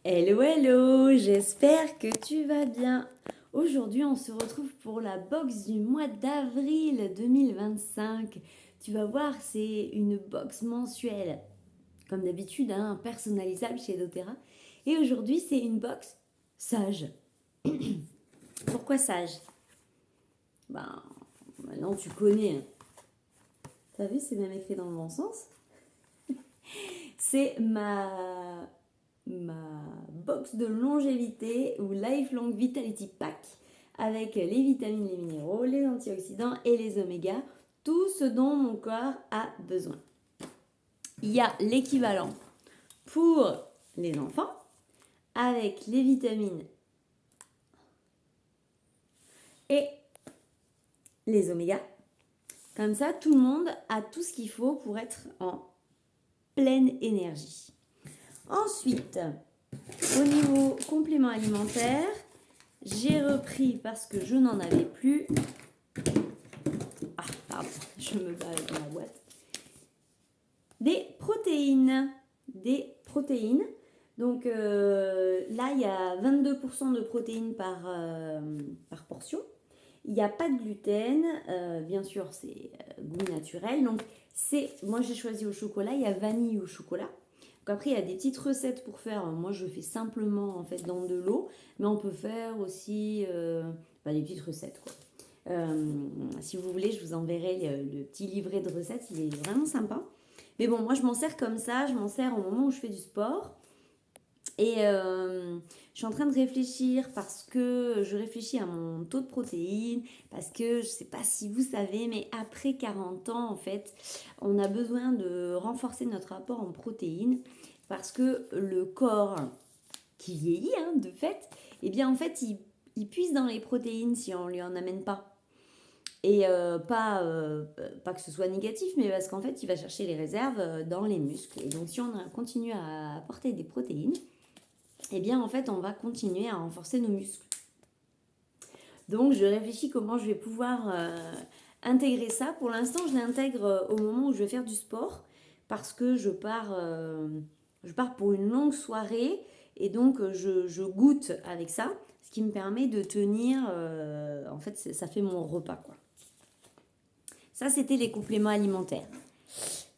Hello, hello, j'espère que tu vas bien. Aujourd'hui, on se retrouve pour la box du mois d'avril 2025. Tu vas voir, c'est une box mensuelle, comme d'habitude, hein, personnalisable chez doTERRA. Et aujourd'hui, c'est une box sage. Pourquoi sage? Ben, maintenant tu connais. T'as vu, c'est même écrit dans le bon sens. C'est ma box de longévité ou Lifelong Vitality Pack avec les vitamines, les minéraux, les antioxydants et les omégas, tout ce dont mon corps a besoin. Il y a l'équivalent pour les enfants avec les vitamines et les omégas. Comme ça, tout le monde a tout ce qu'il faut pour être en pleine énergie. Ensuite, au niveau complément alimentaire, j'ai repris parce que je n'en avais plus. Ah, pardon, je me bats avec ma boîte. Des protéines. Donc là, il y a 22% de protéines par portion. Il n'y a pas de gluten. Bien sûr, c'est goût naturel. Donc, moi, j'ai choisi au chocolat. Il y a vanille au chocolat. Donc après, il y a des petites recettes pour faire. Moi, je fais simplement en fait dans de l'eau. Mais on peut faire aussi des petites recettes, quoi. Si vous voulez, je vous enverrai le petit livret de recettes. Il est vraiment sympa. Mais bon, moi, je m'en sers comme ça. Je m'en sers au moment où je fais du sport. Et je suis en train de réfléchir parce que je réfléchis à mon taux de protéines, parce que je ne sais pas si vous savez, mais après 40 ans, en fait, on a besoin de renforcer notre apport en protéines parce que le corps qui vieillit, hein, de fait, eh bien, en fait, il puise dans les protéines si on ne lui en amène pas. Et pas que ce soit négatif, mais parce qu'en fait, il va chercher les réserves dans les muscles. Et donc, si on continue à apporter des protéines, eh bien, en fait, on va continuer à renforcer nos muscles. Donc, je réfléchis comment je vais pouvoir intégrer ça. Pour l'instant, je l'intègre au moment où je vais faire du sport parce que je pars pour une longue soirée et donc je goûte avec ça, ce qui me permet de tenir. En fait, ça fait mon repas, quoi. Ça, c'était les compléments alimentaires.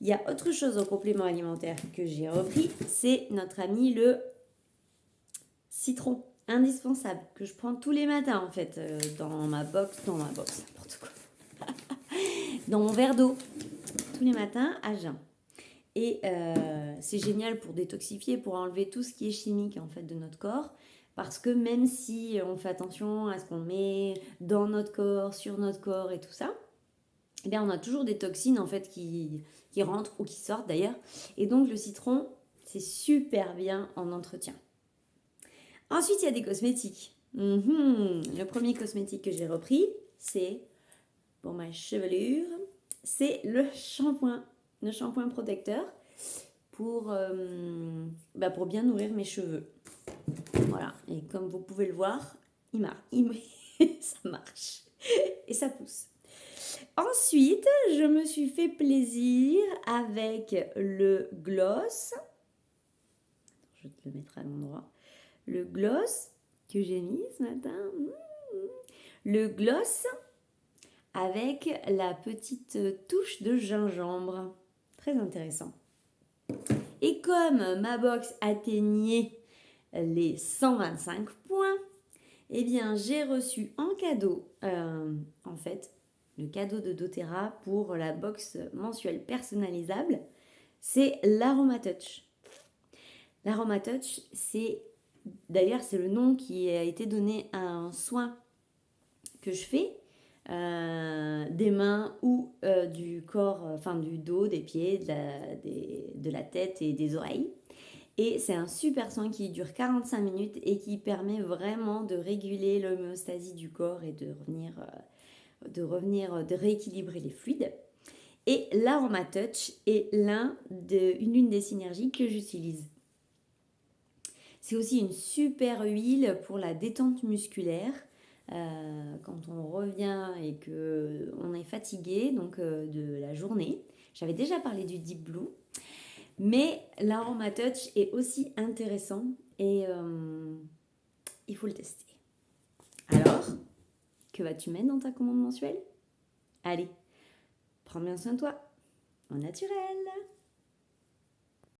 Il y a autre chose aux compléments alimentaires que j'ai repris, c'est notre ami le citron, indispensable, que je prends tous les matins en fait, dans ma box, n'importe quoi, dans mon verre d'eau, tous les matins à jeun. Et c'est génial pour détoxifier, pour enlever tout ce qui est chimique en fait de notre corps. Parce que même si on fait attention à ce qu'on met dans notre corps, sur notre corps et tout ça, eh bien on a toujours des toxines en fait qui rentrent ou qui sortent d'ailleurs. Et donc le citron, c'est super bien en entretien. Ensuite, il y a des cosmétiques. Le premier cosmétique que j'ai repris, c'est pour ma chevelure, c'est le shampoing protecteur pour bien nourrir mes cheveux. Voilà, et comme vous pouvez le voir, ça marche et ça pousse. Ensuite, je me suis fait plaisir avec le gloss. Je vais te le mettre à l'endroit. Le gloss que j'ai mis ce matin. Le gloss avec la petite touche de gingembre. Très intéressant. Et comme ma box atteignait les 125 points, eh bien j'ai reçu en cadeau, en fait, le cadeau de doTERRA pour la box mensuelle personnalisable, c'est l'Aromatouch. L'Aromatouch, d'ailleurs, c'est le nom qui a été donné à un soin que je fais des mains ou du corps, du dos, des pieds, de la tête et des oreilles. Et c'est un super soin qui dure 45 minutes et qui permet vraiment de réguler l'homéostasie du corps et de rééquilibrer les fluides. Et l'Aromatouch est l'une des synergies que j'utilise. C'est aussi une super huile pour la détente musculaire. Quand on revient et qu'on est fatigué de la journée. J'avais déjà parlé du Deep Blue. Mais l'Aroma Touch est aussi intéressant et il faut le tester. Alors, que vas-tu mettre dans ta commande mensuelle? Allez, prends bien soin de toi, au naturel.